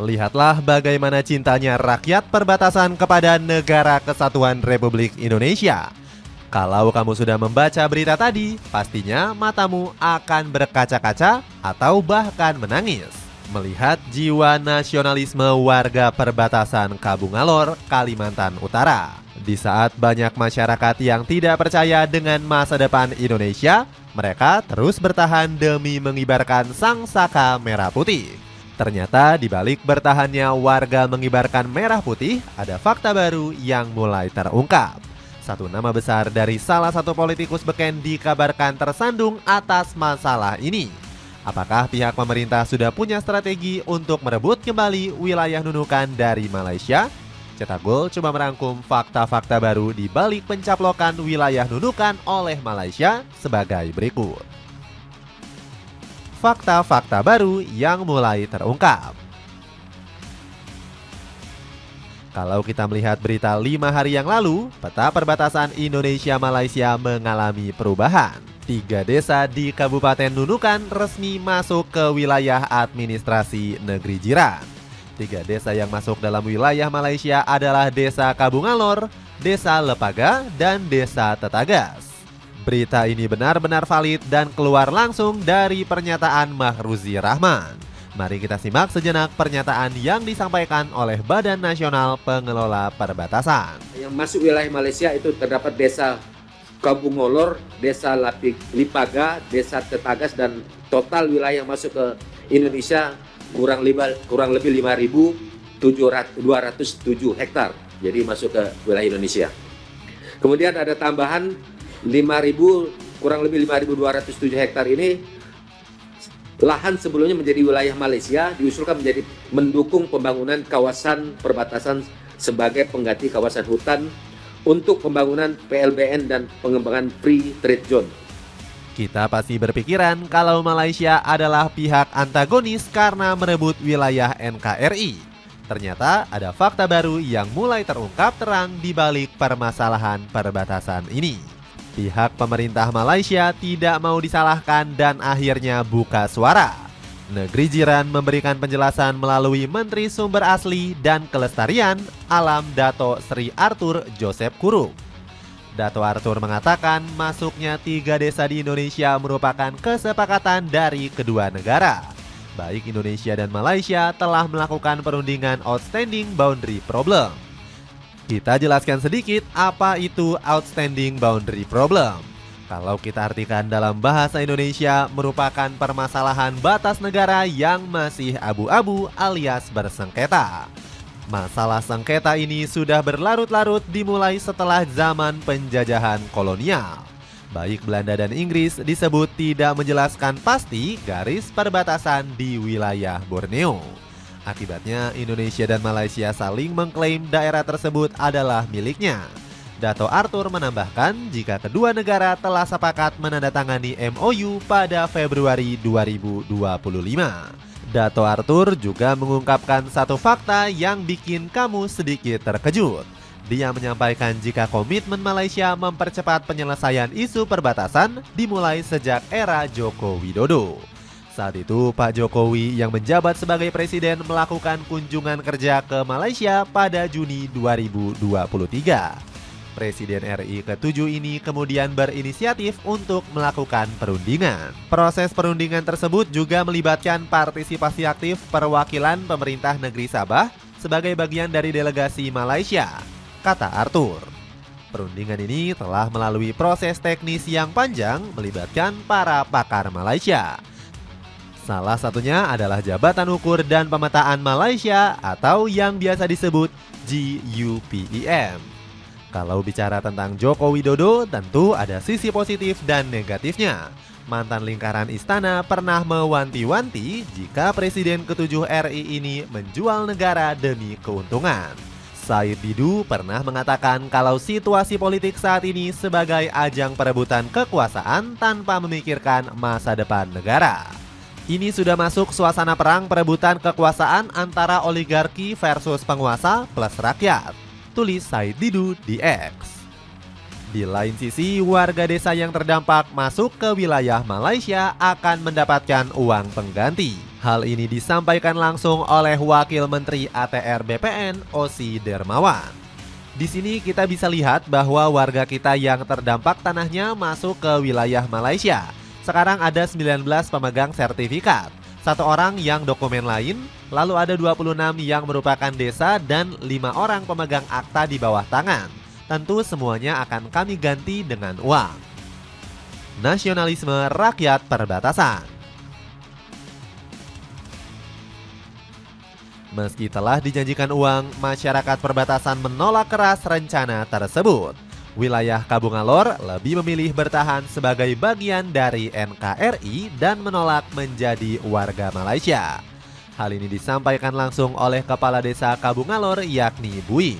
Lihatlah bagaimana cintanya rakyat perbatasan kepada Negara Kesatuan Republik Indonesia. Kalau kamu sudah membaca berita tadi, pastinya matamu akan berkaca-kaca atau bahkan menangis melihat jiwa nasionalisme warga perbatasan Kabungalor, Kalimantan Utara. Di saat banyak masyarakat yang tidak percaya dengan masa depan Indonesia, mereka terus bertahan demi mengibarkan sangsaka merah putih. Ternyata di balik bertahannya warga mengibarkan merah putih, ada fakta baru yang mulai terungkap. Satu nama besar dari salah satu politikus beken dikabarkan tersandung atas masalah ini. Apakah pihak pemerintah sudah punya strategi untuk merebut kembali wilayah Nunukan dari Malaysia? Cetak Gol coba merangkum fakta-fakta baru di balik pencaplokan wilayah Nunukan oleh Malaysia sebagai berikut. Fakta-fakta baru yang mulai terungkap. Kalau kita melihat berita 5 hari yang lalu, peta perbatasan Indonesia-Malaysia mengalami perubahan. 3 desa di Kabupaten Nunukan resmi masuk ke wilayah administrasi negeri jiran. 3 desa yang masuk dalam wilayah Malaysia adalah Desa Kabungalor, Desa Lepaga, dan Desa Tetagas. Berita ini benar-benar valid dan keluar langsung dari pernyataan Mahruzi Rahman. Mari kita simak sejenak pernyataan yang disampaikan oleh Badan Nasional Pengelola Perbatasan. Yang masuk wilayah Malaysia itu terdapat Desa Kabungalor, Desa Lipaga, Desa Tetagas, dan total wilayah yang masuk ke Indonesia kurang lebih 5.207 hektar. Jadi masuk ke wilayah Indonesia. Kemudian ada tambahan kurang lebih 5.207 hektar ini lahan sebelumnya menjadi wilayah Malaysia diusulkan menjadi mendukung pembangunan kawasan perbatasan sebagai pengganti kawasan hutan untuk pembangunan PLBN dan pengembangan Free Trade Zone. Kita pasti berpikiran kalau Malaysia adalah pihak antagonis karena merebut wilayah NKRI. Ternyata ada fakta baru yang mulai terungkap terang di balik permasalahan perbatasan ini. Pihak pemerintah Malaysia tidak mau disalahkan dan akhirnya buka suara. Negeri jiran memberikan penjelasan melalui Menteri Sumber Asli dan Kelestarian Alam Dato Sri Arthur Joseph Kurup. Dato Arthur mengatakan masuknya 3 desa di Indonesia merupakan kesepakatan dari kedua negara. Baik Indonesia dan Malaysia telah melakukan perundingan Outstanding Boundary Problem. Kita jelaskan sedikit apa itu Outstanding Boundary Problem. Kalau kita artikan dalam bahasa Indonesia, merupakan permasalahan batas negara yang masih abu-abu alias bersengketa. Masalah sengketa ini sudah berlarut-larut dimulai setelah zaman penjajahan kolonial. Baik Belanda dan Inggris disebut tidak menjelaskan pasti garis perbatasan di wilayah Borneo. Akibatnya Indonesia dan Malaysia saling mengklaim daerah tersebut adalah miliknya. Dato Arthur menambahkan jika kedua negara telah sepakat menandatangani MOU pada Februari 2025. Dato Arthur juga mengungkapkan satu fakta yang bikin kamu sedikit terkejut. Dia menyampaikan jika komitmen Malaysia mempercepat penyelesaian isu perbatasan dimulai sejak era Joko Widodo. Saat itu Pak Jokowi yang menjabat sebagai presiden melakukan kunjungan kerja ke Malaysia pada Juni 2023. Presiden RI ke-7 ini kemudian berinisiatif untuk melakukan perundingan. Proses perundingan tersebut juga melibatkan partisipasi aktif perwakilan pemerintah negeri Sabah sebagai bagian dari delegasi Malaysia, kata Arthur. Perundingan ini telah melalui proses teknis yang panjang melibatkan para pakar Malaysia. Salah satunya adalah Jabatan Ukur dan Pemetaan Malaysia atau yang biasa disebut GUPIM. Kalau bicara tentang Joko Widodo, tentu ada sisi positif dan negatifnya. Mantan lingkaran istana pernah mewanti-wanti jika Presiden ke-7 RI ini menjual negara demi keuntungan. Said Didu pernah mengatakan kalau situasi politik saat ini sebagai ajang perebutan kekuasaan tanpa memikirkan masa depan negara. Ini sudah masuk suasana perang perebutan kekuasaan antara oligarki versus penguasa plus rakyat, tulis Said Didu di X. Di lain sisi, warga desa yang terdampak masuk ke wilayah Malaysia akan mendapatkan uang pengganti. Hal ini disampaikan langsung oleh Wakil Menteri ATR BPN, Osi Dermawan. Di sini kita bisa lihat bahwa warga kita yang terdampak tanahnya masuk ke wilayah Malaysia. Sekarang ada 19 pemegang sertifikat, 1 orang yang dokumen lain, lalu ada 26 yang merupakan desa dan 5 orang pemegang akta di bawah tangan. Tentu semuanya akan kami ganti dengan uang. Nasionalisme rakyat perbatasan. Meski telah dijanjikan uang, masyarakat perbatasan menolak keras rencana tersebut. Wilayah Kabungalor lebih memilih bertahan sebagai bagian dari NKRI dan menolak menjadi warga Malaysia. Hal ini disampaikan langsung oleh Kepala Desa Kabungalor yakni Buing.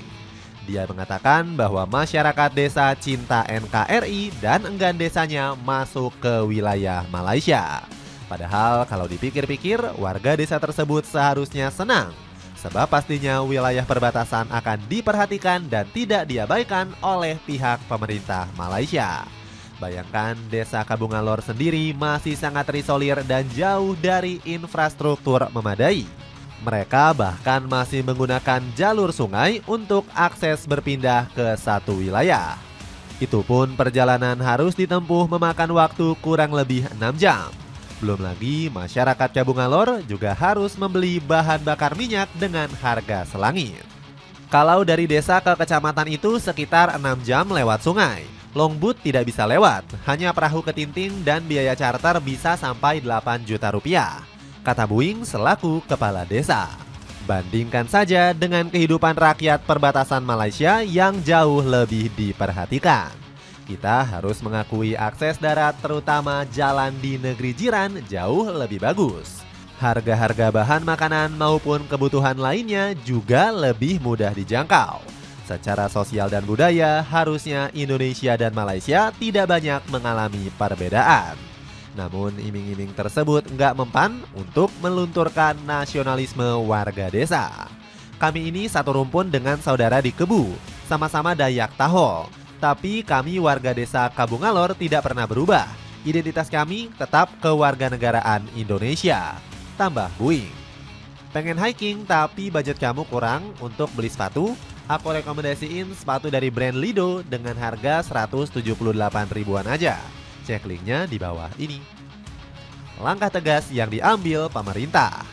Dia mengatakan bahwa masyarakat desa cinta NKRI dan enggan desanya masuk ke wilayah Malaysia. Padahal kalau dipikir-pikir, warga desa tersebut seharusnya senang. Sebab pastinya wilayah perbatasan akan diperhatikan dan tidak diabaikan oleh pihak pemerintah Malaysia. Bayangkan desa Kabungalor sendiri masih sangat terisolir dan jauh dari infrastruktur memadai. Mereka bahkan masih menggunakan jalur sungai untuk akses berpindah ke satu wilayah. Itu pun perjalanan harus ditempuh memakan waktu kurang lebih 6 jam. Belum lagi masyarakat Kabungalor juga harus membeli bahan bakar minyak dengan harga selangit. Kalau dari desa ke kecamatan itu sekitar 6 jam lewat sungai. Longboat tidak bisa lewat, hanya perahu ketinting dan biaya charter bisa sampai 8 juta rupiah. Kata Buing selaku kepala desa. Bandingkan saja dengan kehidupan rakyat perbatasan Malaysia yang jauh lebih diperhatikan. Kita harus mengakui akses darat terutama jalan di negeri jiran jauh lebih bagus. Harga-harga bahan makanan maupun kebutuhan lainnya juga lebih mudah dijangkau. Secara sosial dan budaya harusnya Indonesia dan Malaysia tidak banyak mengalami perbedaan. Namun iming-iming tersebut nggak mempan untuk melunturkan nasionalisme warga desa. Kami ini satu rumpun dengan saudara di Kebu, sama-sama Dayak Tahol. Tapi kami warga desa Kabungalor tidak pernah berubah. Identitas kami tetap kewarganegaraan Indonesia. Tambah Buing. Pengen hiking tapi budget kamu kurang untuk beli sepatu? Aku rekomendasiin sepatu dari brand Lido dengan harga 178 ribuan aja. Cek linknya di bawah ini. Langkah tegas yang diambil pemerintah.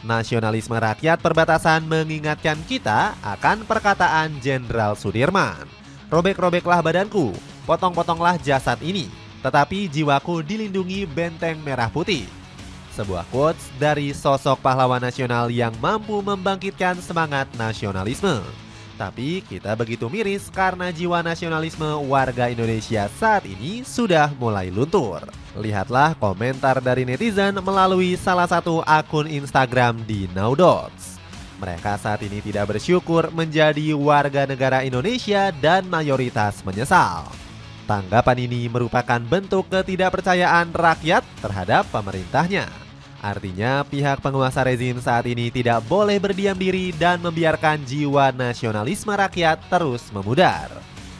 Nasionalisme rakyat perbatasan mengingatkan kita akan perkataan Jenderal Sudirman. Robek-robeklah badanku, potong-potonglah jasad ini, tetapi jiwaku dilindungi benteng merah putih. Sebuah quotes dari sosok pahlawan nasional yang mampu membangkitkan semangat nasionalisme. Tapi kita begitu miris karena jiwa nasionalisme warga Indonesia saat ini sudah mulai luntur. Lihatlah komentar dari netizen melalui salah satu akun Instagram di Nowdots. Mereka saat ini tidak bersyukur menjadi warga negara Indonesia dan mayoritas menyesal. Tanggapan ini merupakan bentuk ketidakpercayaan rakyat terhadap pemerintahnya. Artinya pihak penguasa rezim saat ini tidak boleh berdiam diri dan membiarkan jiwa nasionalisme rakyat terus memudar.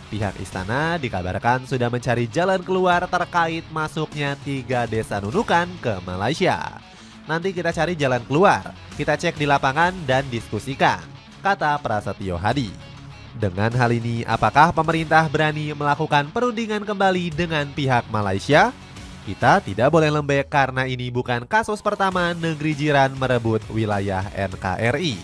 Pihak istana dikabarkan sudah mencari jalan keluar terkait masuknya 3 desa Nunukan ke Malaysia. Nanti kita cari jalan keluar, kita cek di lapangan dan diskusikan, kata Prasetyo Hadi. Dengan hal ini, apakah pemerintah berani melakukan perundingan kembali dengan pihak Malaysia? Kita tidak boleh lembek karena ini bukan kasus pertama negeri jiran merebut wilayah NKRI.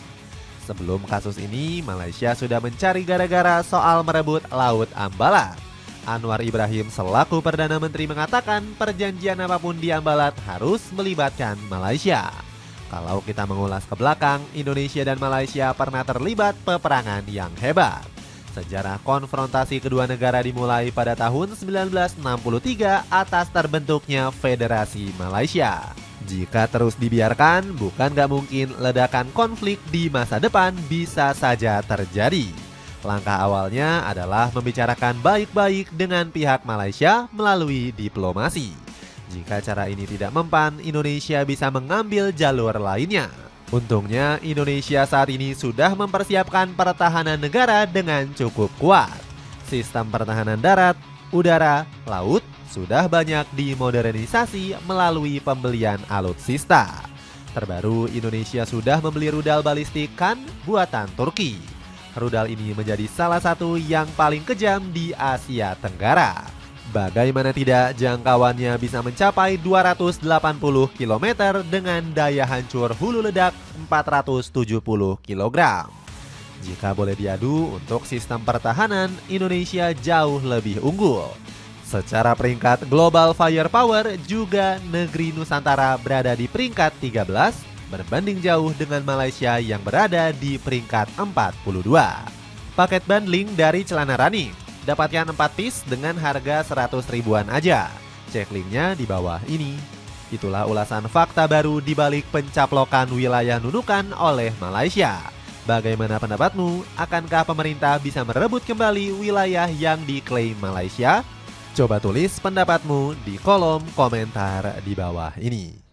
Sebelum kasus ini, Malaysia sudah mencari gara-gara soal merebut Laut Ambalat. Anwar Ibrahim selaku Perdana Menteri mengatakan perjanjian apapun di Ambalat harus melibatkan Malaysia. Kalau kita mengulas ke belakang, Indonesia dan Malaysia pernah terlibat peperangan yang hebat. Sejarah konfrontasi kedua negara dimulai pada tahun 1963 atas terbentuknya Federasi Malaysia. Jika terus dibiarkan, bukan gak mungkin ledakan konflik di masa depan bisa saja terjadi. Langkah awalnya adalah membicarakan baik-baik dengan pihak Malaysia melalui diplomasi. Jika cara ini tidak mempan, Indonesia bisa mengambil jalur lainnya. Untungnya Indonesia saat ini sudah mempersiapkan pertahanan negara dengan cukup kuat. Sistem pertahanan darat, udara, laut sudah banyak dimodernisasi melalui pembelian alutsista. Terbaru, Indonesia sudah membeli rudal balistik Kan buatan Turki. Rudal ini menjadi salah satu yang paling kejam di Asia Tenggara. Bagaimana tidak, jangkauannya bisa mencapai 280 km dengan daya hancur hulu ledak 470 kg. Jika boleh diadu, untuk sistem pertahanan, Indonesia jauh lebih unggul. Secara peringkat Global Firepower juga negeri Nusantara berada di peringkat 13, berbanding jauh dengan Malaysia yang berada di peringkat 42. Paket bundling dari celana running, dapatkan 4 piece dengan harga 100 ribuan aja. Cek linknya di bawah ini. Itulah ulasan fakta baru di balik pencaplokan wilayah Nunukan oleh Malaysia. Bagaimana pendapatmu? Akankah pemerintah bisa merebut kembali wilayah yang diklaim Malaysia? Coba tulis pendapatmu di kolom komentar di bawah ini.